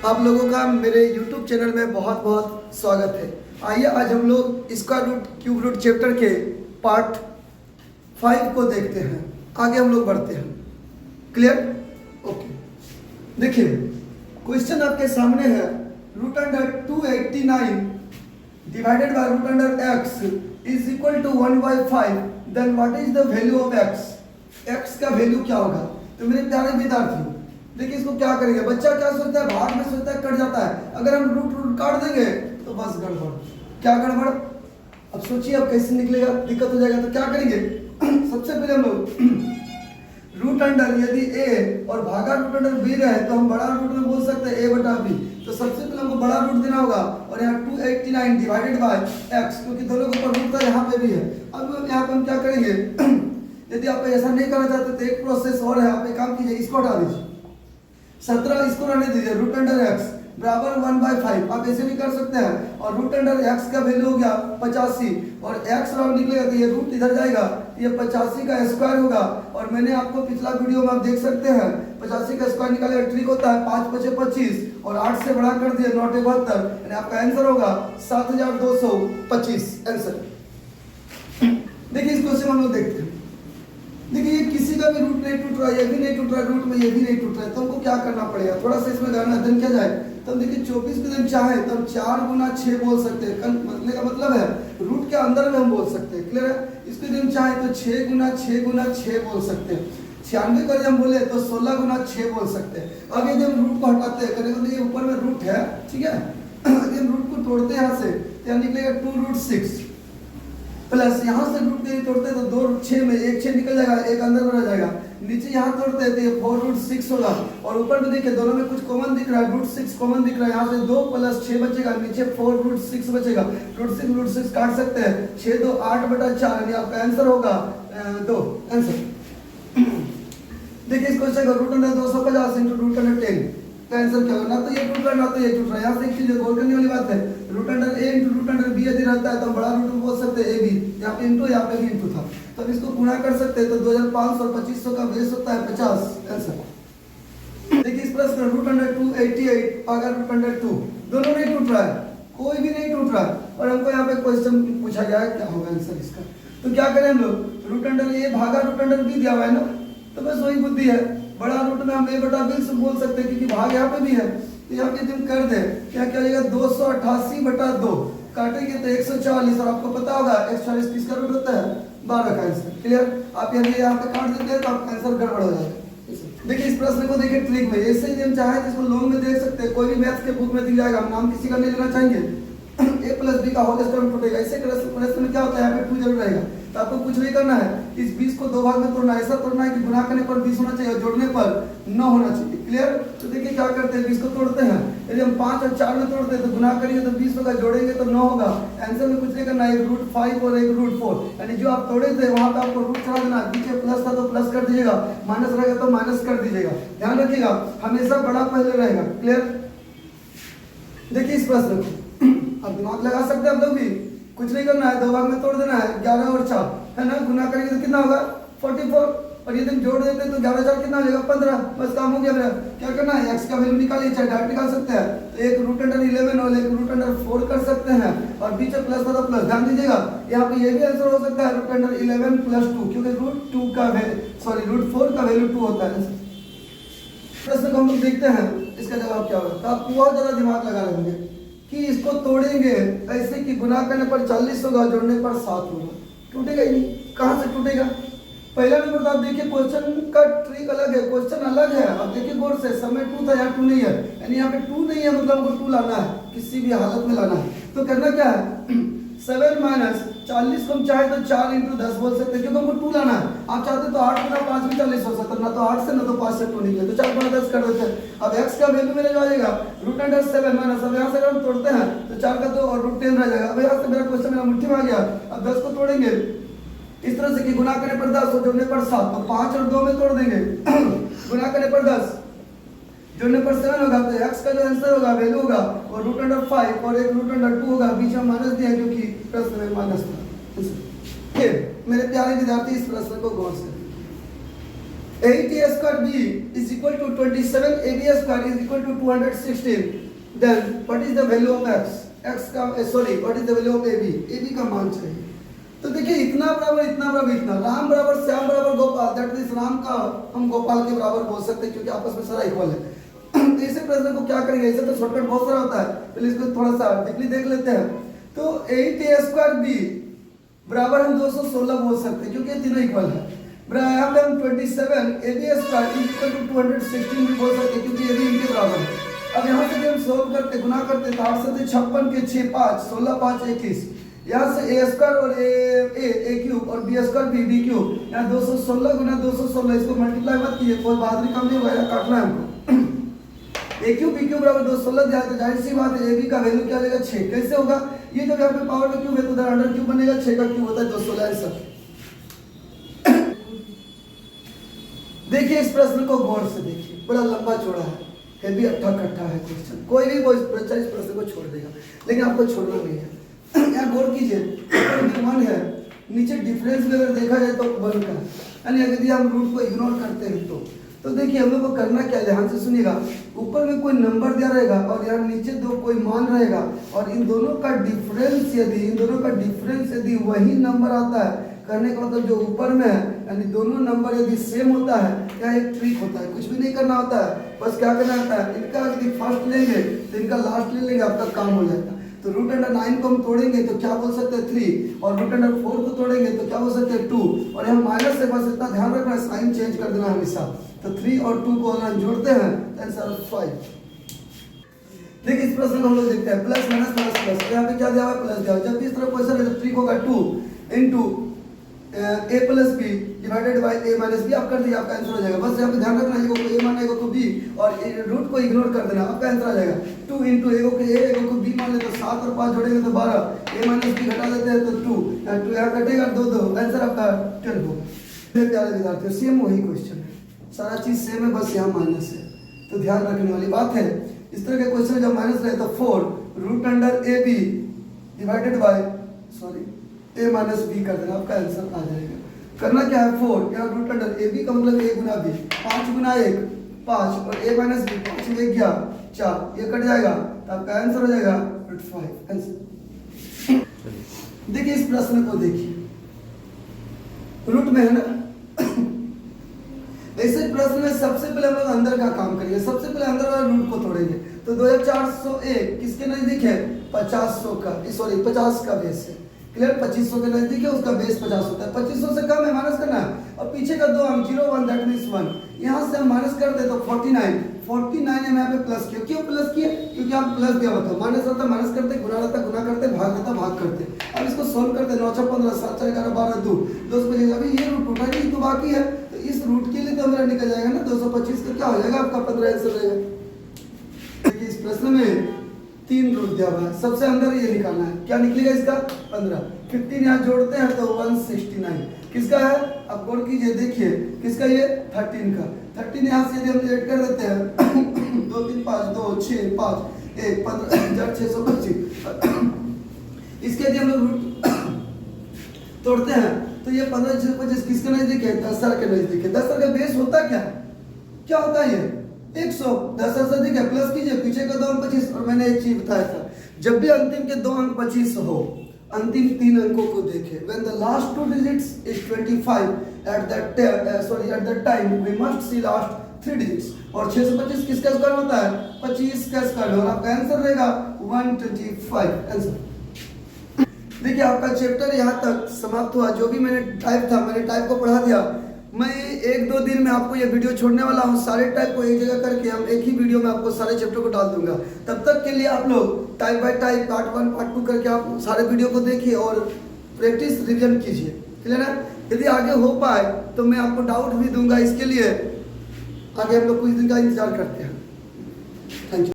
आप लोगों का मेरे YouTube चैनल में बहुत बहुत स्वागत है। आइए आज हम लोग square root cube root chapter के पार्ट 5 को देखते हैं। आगे हम लोग बढ़ते हैं। क्लियर? ओके। देखिए क्वेश्चन आपके सामने है, root under 289 divided by root under x is equal to 1/5, then what is the value of x का वैल्यू क्या होगा। तो मेरे प्यारे विद्यार्थी देखिए इसको क्या करेंगे। बच्चा क्या सोचता है, भाग में सोचता है कट जाता है। अगर हम रूट रूट काट देंगे तो बस गड़बड़। क्या गड़बड़? अब सोचिए अब कैसे निकलेगा, दिक्कत हो जाएगा। तो क्या करेंगे सबसे पहले हम लोग रूट अंडर यदि a और भागा रूट अंडर b रहे तो हम बड़ा रूट में बोल सकते हैं a बटा b। तो सबसे पहले हमको बड़ा रूट देना होगा और यहाँ 289 डिवाइडेड बाय x, क्योंकि दोनों के ऊपर रूट था, यहाँ पे भी है। अब यहाँ पे हम क्या करेंगे यदि आप ऐसा नहीं करना चाहते तो एक प्रोसेस और है। आप एक काम कीजिए, इसको हटा दीजिए 17, इसको रहने दीजिए। रूट अंडर x बराबर 1/5 आप ऐसे भी कर सकते हैं। और रूट अंडर x का वैल्यू हो गया 85 और x राउंड निकलेगा तो ये रूट इधर जाएगा, ये 85 का स्क्वायर होगा। और मैंने आपको पिछला वीडियो में आप देख सकते हैं 85 का स्क्वायर निकाले ट्रिक होता है 5 × 5 = 25 और 8 से बड़ा कर दिए 9 × 72, यानी आपका आंसर होगा 7225 आंसर। देखिए इस क्वेश्चन हम लोग देखते हैं। देखिए ये किसी का भी रूट नहीं टूट रहा है, ये भी नहीं टूट रहा है, रूट में ये भी नहीं टूट रहा है। तो हमको क्या करना पड़ेगा, थोड़ा सा इसमें गणना अध्ययन किया जाए। तो हम देखिए 24 को हम चाहे तो हम 4 × 6 बोल सकते हैं। मतलब का मतलब है रूट के अंदर में हम बोल सकते हैं। क्लियर है? इसको यदि हम चाहे तो 6 × 6 × 6 बोल सकते हैं। 96 का हम बोले तो 16 × 6 बोल सकते हैं। अब यदि हम रूट को हटाते हैं, करेंगे तो ये ऊपर में रूट है, ठीक है। यदि हम रूट को तोड़ते हैं यहाँ से तो यहाँ निकलेगा 2√6 प्लस यहाँ से रूट नहीं तोड़ते तो 2√6 में 1 6 निकल जाएगा, एक अंदर में रह जाएगा। नीचे यहाँ तोड़ते हैं तो ये 4√6 होगा। और ऊपर में देखिए दोनों में कुछ कॉमन दिख रहा है, √6 कॉमन दिख रहा है। यहाँ से 2 + 6 बचेगा, नीचे 4√6 बचेगा। √6 काट सकते हैं, 6 2 8/4 यानी आपका आंसर होगा 2 आंसर। देखिए इस क्वेश्चन का रूट अंडर 250 × रूट अंडर 10 का आंसर क्या होगा। ना तो ये टूट रहा है ना तो ये टूट रहा है। यहाँ से एक चीज गौर करने वाली बात है, root under a × root under b यदि रहता है तो हम बड़ा रूट बोल सकते हैं ab, यहाँ पे इंटू यहाँ पे भी इंटू था। तो हम इसको गुणा कर सकते हैं तो 2500 और 2500 का बेस होता है 50 आंसर। देखिए इस प्रश्न रूट अंडर 288 अगर रूट अंडर 2 दोनों नहीं टूट रहा है, कोई भी नहीं टूट रहा है। और हमको यहाँ पे क्वेश्चन पूछा गया है क्या होगा आंसर इसका। तो क्या करें हम लोग, रूट अंडर a भागा रूट अंडर b दिया हुआ है ना, तो बस वही बुद्धि है। बड़ा रूट में हम a बटा b से बोल सकते हैं क्योंकि भाग यहाँ पे भी है। तो यहाँ पे तुम कर दे क्या क्या हो जाएगा 288/2 काटेंगे तो 140 और आपको पता होगा 140 किसका रूट होता है 12 का आंसर। क्लियर? आप यदि यहाँ पे काट देते हैं तो आपका आंसर गड़बड़ हो जाएगा। देखिए इस प्रश्न को देखिए ट्रिक में ऐसे ही हम चाहे इसको लॉन्ग में देख सकते हैं, कोई भी मैथ्स के बुक में दिख जाएगा। हम नाम किसी का नहीं लेना चाहेंगे। a + b का होल स्क्वायर टूटेगा। ऐसे प्रश्न में क्या होता है यहाँ पे 2 जरूर रहेगा। तो आपको कुछ नहीं करना है, इस 20 को 2 भाग में तोड़ना है। ऐसा तोड़ना है कि गुणा करने पर 20 होना चाहिए और जोड़ने पर 9 होना चाहिए। क्लियर? तो देखिए क्या करते हैं, 20 को तोड़ते हैं। यदि हम 5 और 4 में तोड़ते हैं तो गुणा करेंगे तो 20 होगा, जोड़ेंगे तो 9 होगा। आंसर में कुछ नहीं करना है, एक √5 और एक √4, यानी जो आप तोड़े थे वहां पे आपको रूट चढ़ा देना। पीछे प्लस था तो प्लस कर दीजिएगा, माइनस रहेगा तो माइनस कर दीजिएगा। ध्यान रखिएगा हमेशा बड़ा पहले रहेगा। क्लियर? देखिए इस प्रश्न को अब दिमाग लगा सकते हैं आप लोग भी, कुछ नहीं करना है, 2 भाग में तोड़ देना है। 11 और 4 है ना, गुना करेंगे तो कितना होगा 44 और यदि हम जोड़ देते हैं तो 11 4 कितना हो जाएगा 15। बस काम हो गया मेरा। क्या करना है, x का वैल्यू निकालिए, चाहे डायरेक्ट निकाल सकते हैं। तो एक रूट अंडर 11 और एक रूट अंडर 4 कर सकते हैं और बीच में प्लस था तो प्लस। ध्यान दीजिएगा यहाँ पे ये भी आंसर हो सकता है रूट अंडर 11 + 2, क्योंकि √4 का वैल्यू 2 होता है। प्रश्न को हम लोग देखते हैं, इसका जवाब क्या होगा। तो आप बहुत ज्यादा दिमाग लगा लेंगे कि इसको तोड़ेंगे ऐसे कि गुना करने पर 40 होगा, जोड़ने पर 7 होगा। टूटेगा ही नहीं। कहाँ से टूटेगा? पहला नंबर तो आप देखिए क्वेश्चन का ट्रिक अलग है, क्वेश्चन अलग है। आप देखिए गौर से, समय 2 था यहाँ 2 नहीं है, यानी यहाँ पे 2 नहीं है, मतलब हमको 2 लाना है, किसी भी हालत में लाना है। तो करना क्या है 7 - 40 को हम चाहे तो 4 × 10 बोल सकते हैं, क्योंकि हमको 2 लाना है। आप चाहते तो 8 × 5 भी 40 हो सकता है, ना तो 8 से ना तो 5 से 2 निकले तो 4 × 10 कर देते हैं। अब x का वैल्यू मेरे जो आ जाएगा रूट अंडर 7 माइनस, अब यहाँ से अगर हम तोड़ते हैं तो 4 का 2 और √10 रह जाएगा। अब यहाँ से मेरा क्वेश्चन मेरा मुट्ठी में आ गया। अब 10 को तोड़ेंगे इस तरह से कि गुना करने पर 10 और जोड़ने पर 7, तो 5 और 2 में तोड़ देंगे गुना करने पर 10 जोड़ने पर 7 होगा। तो x का जो आंसर होगा वैल्यू होगा और रूट अंडर 5 और एक रूट अंडर 2 होगा। बीच में माइनस दिया क्योंकि प्रश्न में माइनस था। मेरे प्यारे विद्यार्थी इस प्रश्न को गौर से 8a² b is equal to 27ab² is equal to 216, then what is the value of x? what is the value of ab का मान चाहिए। तो देखिए इतना बराबर इतना, राम बराबर श्याम बराबर गोपाल, दैट मींस राम का हम गोपाल के बराबर बोल सकते हैं क्योंकि आपस में सारा इक्वल है। तो इसे प्रश्न को क्या करेंगे, ऐसे तो शॉर्टकट बहुत सारा होता है, पहले इसको थोड़ा सा डीपली देख लेते हैं। तो 8a² b बराबर हम 216 बोल सकते हैं क्योंकि ये तीनों इक्वल है। यहाँ पे हम 27ab² इज इक्वल टू 216 भी बोल सकते हैं क्योंकि ये भी इनके बराबर है। अब यहाँ से हम सोल्व करते गुना करते तो 8 से 56 के 6 5 16 5 21, यहाँ से a² और a³ और b² b³ यहाँ 216 गुना 216, इसको मल्टीप्लाई मत कीजिए, कोई बहादुरी काम नहीं होगा, काटना है हमको। a³ b³ बराबर 216 दिया तो जाहिर सी बात है ab का वैल्यू क्या लेगा 6। कैसे होगा, ये जब यहाँ पे पावर का क्यूब है तो उधर अंडर क्यूब बनेगा, 6 का क्यूब होता है 216 आंसर। देखिए इस प्रश्न को गौर से देखिए, बड़ा लंबा चौड़ा है भी अट्ठा कट्ठा है क्वेश्चन, कोई भी बच्चा इस प्रश्न को छोड़ देगा, लेकिन आपको छोड़ना नहीं है। यहाँ गौर कीजिए, ऊपर में 1 है, नीचे डिफरेंस में अगर देखा जाए तो 1 का, यानी यदि हम रूट को इग्नोर करते हैं तो देखिए हम लोग को करना क्या है, ध्यान से सुनिएगा। ऊपर में कोई नंबर दिया रहेगा और यहाँ नीचे दो कोई मान रहेगा और इन दोनों का डिफरेंस यदि वही नंबर आता है, करने का मतलब जो ऊपर में है यानी दोनों नंबर यदि सेम होता है, क्या एक ट्रिक होता है, कुछ भी नहीं करना होता है, बस क्या करना होता है, इनका यदि फर्स्ट लेंगे तो इनका लास्ट ले लेंगे, आपका काम हो जाएगा। तो √9 को हम तोड़ेंगे तो क्या बोल सकते हैं 3, और √4 को तोड़ेंगे तो क्या बोल सकते हैं 2, और यहाँ माइनस से बस इतना ध्यान रखना है, साइन चेंज कर देना हमेशा। तो 3 और 2 को अगर जोड़ते हैं तो आंसर 5। देखिए इस प्रश्न को हम लोग देखते हैं, प्लस माइनस प्लस प्लस, यहाँ पे क्या दिया हुआ है, प्लस दिया हुआ है। जब भी इस तरह क्वेश्चन है तो ट्रिक होगा 2 into a plus b divided by a minus b, आप कर दीजिए, आपका आंसर हो जाएगा। बस यहाँ पे ध्यान रखना, एगो को a मानना, एगो को b, और रूट को इग्नोर कर देना, आपका आंसर आ जाएगा। 2 इंटू एगो को a एगो को b मान ले तो 7 और 5 जोड़ेंगे तो 12, a माइनस b घटा देते हैं तो 2 यहाँ कटेगा 2 2, आंसर आपका 12 होगा। मेरे प्यारे विद्यार्थियों, सेम वही क्वेश्चन है, सारा चीज सेम है, बस यहाँ माइनस है, तो ध्यान रखने वाली बात है। इस तरह के क्वेश्चन जब माइनस रहे तो 4 √ab divided by a minus b कर देना, आपका आंसर आ जाएगा। करना क्या है, 4 यहाँ √ab का मतलब a गुना b, 5 गुना 1 5 और a माइनस b, 5 में 1 गया 4, ये कट जाएगा तो आपका आंसर हो जाएगा √5 आंसर। देखिए इस प्रश्न को देखिए, रूट में है ना, ऐसे प्रश्न में सबसे पहले हम लोग अंदर का काम करेंगे, सबसे पहले अंदर वाला रूट को तोड़ेंगे। तो 2401 किसके नजदीक है, 50 का बेस है, क्लियर। 2500 के नजदीक है, उसका बेस 50 होता है, 2500 से कम है माइनस करना है, और पीछे का 2 अंक 0 1 दैट मींस 1, यहाँ से हम माइनस करते तो 49 है, यहाँ पे प्लस किया, क्यों प्लस किए, क्योंकि आप प्लस दिया होता, माइनस रहता माइनस करते, गुना रहता गुना करते, भाग रहता भाग करते। अब इसको सोल्व करते, 9 6 15 7 4 11 12 2 225, अभी ये रूट उठा नहीं तो बाकी है, तो इस रूट के लिए तो हमारा निकल जाएगा ना 225 का क्या हो जाएगा, आपका 15 आंसर रहेगा। इस प्रश्न में 3 रूट दिया हुआ है, सबसे अंदर ये निकालना है, क्या निकलेगा इसका 15, 15 यहाँ जोड़ते हैं तो 169 किसका है, अब गौर कीजिए, देखिए किसका, ये 13 का, 13 यहाँ से यदि हम ऐड कर देते हैं 2 3 5 2 6 5 1 15 625, इसके यदि हम लोग रूट तोड़ते हैं तो ये 15 625 किसके नजदीक है, 10 के नजदीक है। 10 का बेस होता क्या होता है, ये 100, 10 से अधिक है, प्लस कीजिए, पीछे का 2 अंक 25, और मैंने एक चीज बताया था, जब भी अंतिम के 2 अंक 25 हो, अंतिम 3 अंकों को देखें, when the last 2 digits is 25 at that time we must see last 3 digits, और 6 से 25 किसका स्क्वायर होता है, 25 का स्क्वायर, और आपका आंसर रहेगा 125 आंसर। देखिए आपका चैप्टर यहाँ तक समाप्त हुआ, जो भी मैंने टाइप को पढ़ा दिया। मैं 1-2 दिन में आपको ये वीडियो छोड़ने वाला हूँ, सारे टाइप को एक जगह करके हम एक ही वीडियो में आपको सारे चैप्टर को डाल दूंगा। तब तक के लिए आप लोग type bye type part 1 part 2 करके आप सारे वीडियो को देखिए और प्रैक्टिस रिवीजन कीजिए, क्लियर है। यदि आगे हो पाए तो मैं आपको डाउट भी दूंगा, इसके लिए आगे हम लोग कुछ दिन का इंतजार करते हैं।